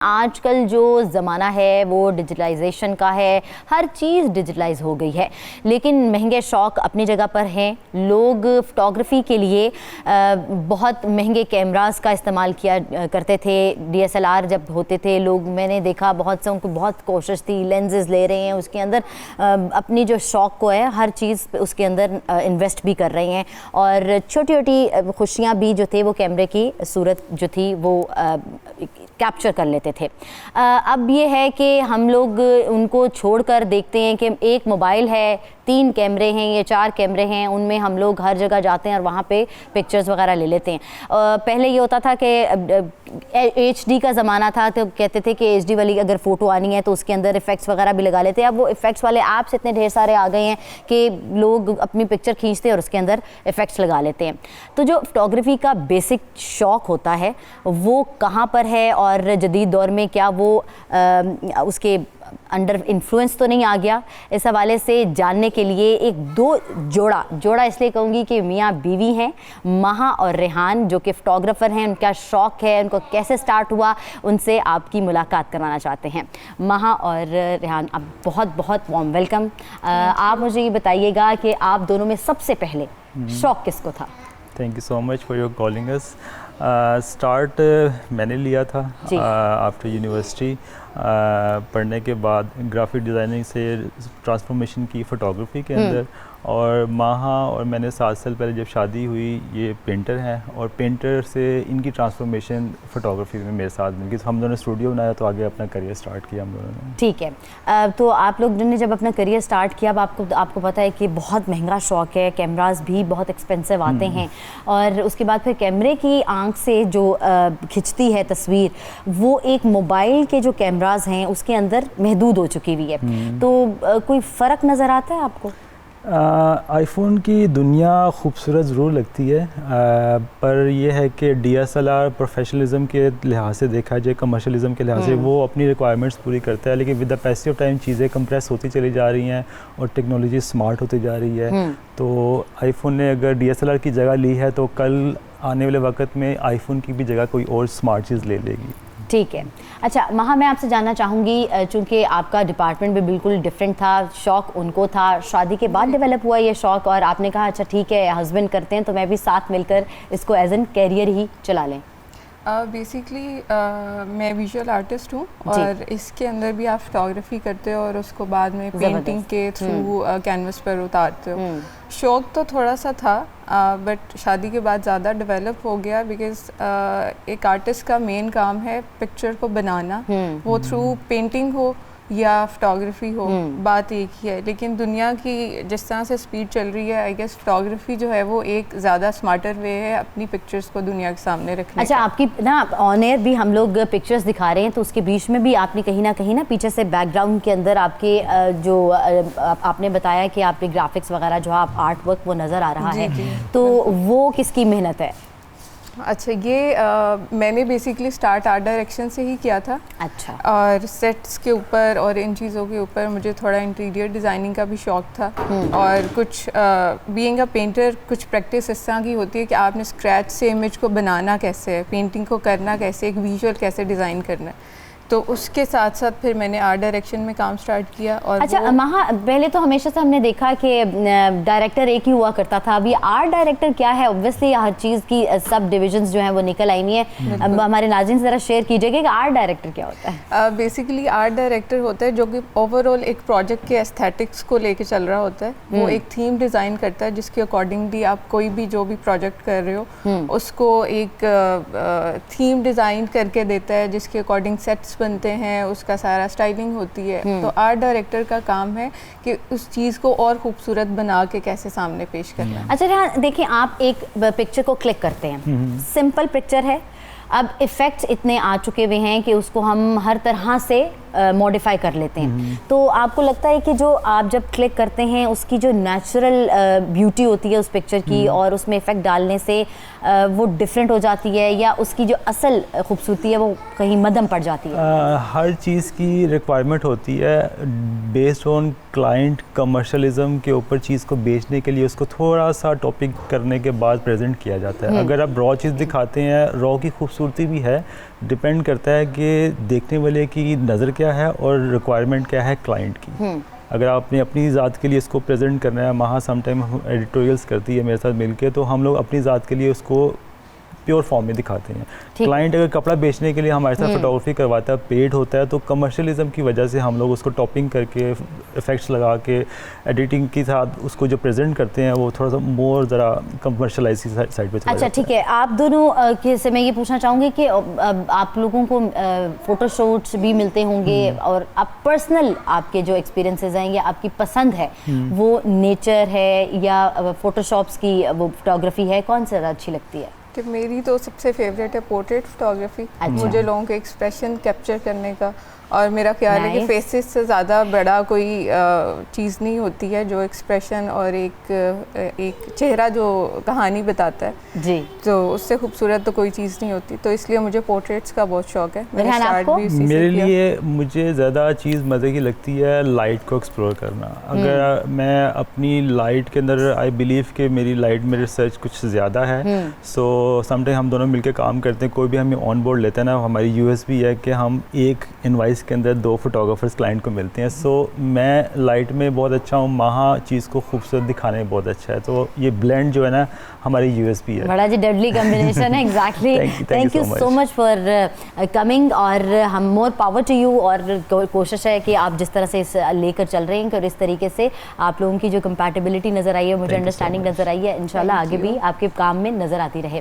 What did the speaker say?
आजकल जो ज़माना है वो डिजिटलाइजेशन का है, हर चीज़ डिजिटलाइज हो गई है, लेकिन महंगे शौक़ अपनी जगह पर हैं। लोग फ़ोटोग्राफ़ी के लिए बहुत महंगे कैमरास का इस्तेमाल किया करते थे। DSLR जब होते थे लोग, मैंने देखा बहुत से, उनको बहुत कोशिश थी, लेंसेज ले रहे हैं, उसके अंदर अपनी जो शौक़ को है हर चीज़ उसके अंदर इन्वेस्ट भी कर रहे हैं, और छोटी छोटी खुशियाँ भी जो थे वो कैमरे की सूरत जो थी वो कैप्चर कर लेते थे। अब ये है कि हम लोग उनको छोड़कर देखते हैं कि एक मोबाइल है, 3 कैमरे हैं या 4 कैमरे हैं, उनमें हम लोग हर जगह जाते हैं और वहाँ पे पिक्चर्स वगैरह ले लेते हैं। पहले ये होता था कि HD का ज़माना था, तो कहते थे कि HD वाली अगर फ़ोटो आनी है तो उसके अंदर इफ़ेक्ट्स वगैरह भी लगा लेते हैं। अब वो इफ़ेक्ट्स वाले ऐप्स इतने ढेर सारे आ गए हैं कि लोग अपनी पिक्चर खींचते हैं और उसके अंदर इफ़ेक्ट्स लगा लेते हैं। तो जो फ़ोटोग्राफ़ी का बेसिक शौक़ होता है वो कहाँ पर है, और जदीद दौर में क्या वो उसके अंडर इन्फ्लुएंस तो नहीं आ गया? इस हवाले से जानने के लिए एक जोड़ा इसलिए कहूँगी कि मियाँ बीवी हैं, महा और रेहान, जो कि फ़ोटोग्राफ़र हैं। उनका शौक़ है, उनको कैसे स्टार्ट हुआ, उनसे आपकी मुलाकात करवाना चाहते हैं। महा और रेहान, आप बहुत बहुत वार्म वेलकम। आप मुझे ये बताइएगा कि आप दोनों में सबसे पहले शौक़ किसको था? Thank you so much for your calling us. Start मैंने लिया था आफ्टर यूनिवर्सिटी। पढ़ने के बाद ग्राफिक डिज़ाइनिंग से ट्रांसफॉर्मेशन की फ़ोटोग्राफी के अंदर, और माहा और मैंने 7 साल पहले जब शादी हुई, ये पेंटर हैं, और पेंटर से इनकी ट्रांसफॉर्मेशन फ़ोटोग्राफी में मेरे साथ मिल गई। तो हम दोनों स्टूडियो बनाया, तो आगे अपना करियर स्टार्ट किया हम दोनों ने। ठीक है, तो आप लोग ने जब अपना करियर स्टार्ट किया, अब आपको पता है कि बहुत महंगा शौक़ है, कैमरास भी बहुत एक्सपेंसिव आते हैं, और उसके बाद फिर कैमरे की आंख से जो खिंचती है तस्वीर, वो एक मोबाइल के जो कैमरास हैं उसके अंदर महदूद हो चुकी हुई है। तो कोई फ़र्क नज़र आता है आपको? आईफोन की दुनिया खूबसूरत ज़रूर लगती है, पर यह है कि DSLR प्रोफेशनलिज्म के लिहाज से देखा जाए, कमर्शलिज्म के लिहाज से वो अपनी रिक्वायरमेंट्स पूरी करता है, लेकिन with the passage of time चीज़ें कंप्रेस होती चली जा रही हैं और टेक्नोलॉजी स्मार्ट होती जा रही है। तो आईफोन ने अगर DSLR की जगह ली है, तो कल आने वाले वक्त में आईफोन की भी जगह कोई और स्मार्ट चीज़ ले लेगी। ठीक है। अच्छा महा, मैं आपसे जानना चाहूँगी, चूँकि आपका डिपार्टमेंट भी बिल्कुल डिफरेंट था, शौक़ उनको था, शादी के बाद डेवलप हुआ ये शौक़, और आपने कहा अच्छा ठीक है हस्बैंड करते हैं तो मैं भी साथ मिलकर इसको एज एन कैरियर ही चला लें। बेसिकली मैं विजुअल आर्टिस्ट हूँ, और इसके अंदर भी आप फोटोग्राफी करते हो और उसको बाद में पेंटिंग के थ्रू कैनवस पर उतारते हो। शौक़ तो थोड़ा सा था, बट शादी के बाद ज़्यादा डेवलप हो गया, बिकॉज़ एक आर्टिस्ट का मेन काम है पिक्चर को बनाना, वो थ्रू पेंटिंग हो या फोटोग्राफी हो, बात एक ही है। लेकिन दुनिया की जिस तरह से स्पीड चल रही है, आई गेस फोटोग्राफी जो है वो एक ज़्यादा स्मार्टर वे है अपनी पिक्चर्स को दुनिया के सामने रखने अच्छा, आपकी ना ऑन एयर भी हम लोग पिक्चर्स दिखा रहे हैं, तो उसके बीच में भी आपने कहीं ना पीछे से बैकग्राउंड के अंदर आपके जो आपने बताया कि आपके ग्राफिक्स वगैरह जो आप आर्ट वर्क वो नज़र आ रहा है, तो वो किसकी मेहनत है? अच्छा, ये मैंने बेसिकली स्टार्ट आर्ट डायरेक्शन से ही किया था। अच्छा। और सेट्स के ऊपर और इन चीज़ों के ऊपर मुझे थोड़ा इंटीरियर डिज़ाइनिंग का भी शौक़ था, और कुछ बीइंग अ पेंटर कुछ प्रैक्टिस इस तरह की होती है कि आपने स्क्रैच से इमेज को बनाना कैसे है, पेंटिंग को करना कैसे, एक विजुअल कैसे डिज़ाइन करना है, तो उसके साथ साथ फिर मैंने आर्ट डायरेक्शन में काम स्टार्ट किया। और अच्छा महा, पहले तो हमेशा से हमने देखा कि डायरेक्टर एक ही हुआ करता था, अभी आर्ट डायरेक्टर क्या है? ऑब्वियसली हर चीज़ की सब डिविजन्स जो हैं वो निकल आई हैं। अब हमारे नाज़रीन से ज़रा शेयर कीजिएगा कि आर्ट डायरेक्टर क्या होता है? बेसिकली आर्ट डायरेक्टर होता है जो कि ओवरऑल एक प्रोजेक्ट के एस्थेटिक्स को लेके चल रहा होता है। वो एक थीम डिज़ाइन करता है जिसके अकॉर्डिंगली आप कोई भी जो भी प्रोजेक्ट कर रहे हो उसको एक थीम डिज़ाइन करके देता है, जिसके अकॉर्डिंग सेट्स बनते हैं, उसका सारा स्टाइलिंग होती है। तो आर्ट डायरेक्टर का काम है कि उस चीज़ को और खूबसूरत बना के कैसे सामने पेश करना है। अच्छा देखिए, आप एक पिक्चर को क्लिक करते हैं, सिंपल पिक्चर है, अब इफ़ेक्ट्स इतने आ चुके हुए हैं कि उसको हम हर तरह से मॉडिफाई कर लेते हैं, तो आपको लगता है कि जो आप जब क्लिक करते हैं उसकी जो नेचुरल ब्यूटी होती है उस पिक्चर की, और उसमें इफ़ेक्ट डालने से वो डिफरेंट हो जाती है, या उसकी जो असल खूबसूरती है वो कहीं मध्यम पड़ जाती है? हर चीज़ की रिक्वायरमेंट होती है बेस्ड ऑन क्लाइंट कमर्शलिज्म के ऊपर। चीज़ को बेचने के लिए उसको थोड़ा सा टॉपिक करने के बाद प्रेजेंट किया जाता है। अगर आप रॉ चीज़ दिखाते हैं, रॉ की खूबसूरती भी है, डिपेंड करता है कि देखने वाले की नज़र क्या है और रिक्वायरमेंट क्या है क्लाइंट की। अगर आपने अपनी ज़ात के लिए इसको प्रेजेंट करना है, महा समटाइम एडिटोरियल्स करती है मेरे साथ मिलके, तो हम लोग अपनी ज़ात के लिए उसको प्योर फॉर्म में दिखाते हैं। क्लाइंट अगर कपड़ा बेचने के लिए हमारे साथ फोटोग्राफी करवाता है, पेड होता है, तो कमर्शियलिज्म की वजह से हम लोग उसको टॉपिंग करके इफेक्ट्स लगा के एडिटिंग के साथ उसको जो प्रेजेंट करते हैं वो थोड़ा सा मोर ज़रा कमर्शलाइज की साइड पे चला अच्छा, ठीक है। आप दोनों से मैं ये पूछना चाहूँगी कि आप लोगों को फ़ोटोशूट्स भी मिलते होंगे और आप पर्सनल आपके जो एक्सपीरियंसेस हैं या आपकी पसंद है वो नेचर है या फ़ोटोशॉप्स की वो फोटोग्राफी है, कौन सी ज़्यादा अच्छी लगती है? कि मेरी तो सबसे फेवरेट है पोर्ट्रेट फोटोग्राफी। मुझे लोगों के एक्सप्रेशन कैप्चर करने का, और मेरा ख्याल है कि फेसेस से ज़्यादा बड़ा कोई चीज़ नहीं होती है जो एक्सप्रेशन और एक चेहरा जो कहानी बताता है जी, तो उससे खूबसूरत तो कोई चीज़ नहीं होती। तो इसलिए मुझे पोर्ट्रेट्स का बहुत शौक है। मेरे लिए मुझे ज़्यादा चीज़ मज़े की लगती है लाइट को एक्सप्लोर करना। अगर मैं अपनी लाइट के अंदर आई बिलीव कि मेरी लाइट में रिसर्च कुछ ज़्यादा है, सो समटाइम हम दोनों मिलकर काम करते हैं। कोई भी हमें ऑन बोर्ड लेता है ना, हमारी यूएसपी है कि हम एक इनवाइस के अंदर 2 फोटोग्राफर्स क्लाइंट को मिलते हैं। सो मैं लाइट में बहुत अच्छा हूँ, महा चीज़ को खूबसूरत दिखाने में बहुत अच्छा है। तो ये ब्लेंड जो है ना हमारी यूएसपी है। बड़ा जी डेडली कॉम्बिनेशन है। Exactly. Thank you so much for coming, और हम मोर पावर टू यू। और कोशिश है कि आप जिस तरह से इस लेकर चल रहे हैं और इस तरीके से आप लोगों की जो कंपैटिबिलिटी नज़र आई है, मुझे अंडरस्टैंडिंग नज़र आई है, इंशाल्लाह आगे भी आपके काम में नज़र आती रहे।